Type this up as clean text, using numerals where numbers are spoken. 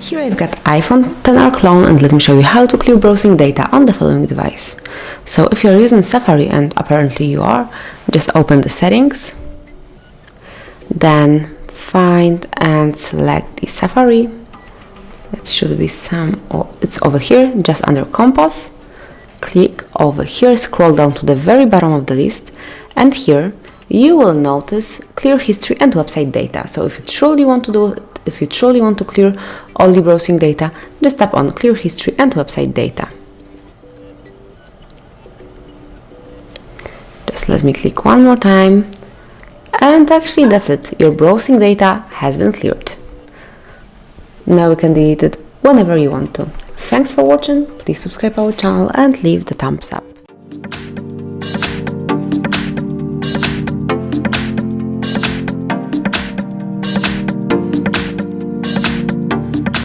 Here I've got iPhone 10R clone, and let me show you how to clear browsing data on the following device. So if you're using Safari, and apparently you are, just open the settings, then find and select the Safari. It should be it's over here, just under Compass. Click over here, scroll down to the very bottom of the list, and here you will notice clear history and website data. So if you truly want to clear all the browsing data, just tap on clear history and website data. Just let me click one more time, and actually that's it. Your browsing data has been cleared. Now you can delete it whenever you want to. Thanks for watching, please subscribe our channel and leave the thumbs up.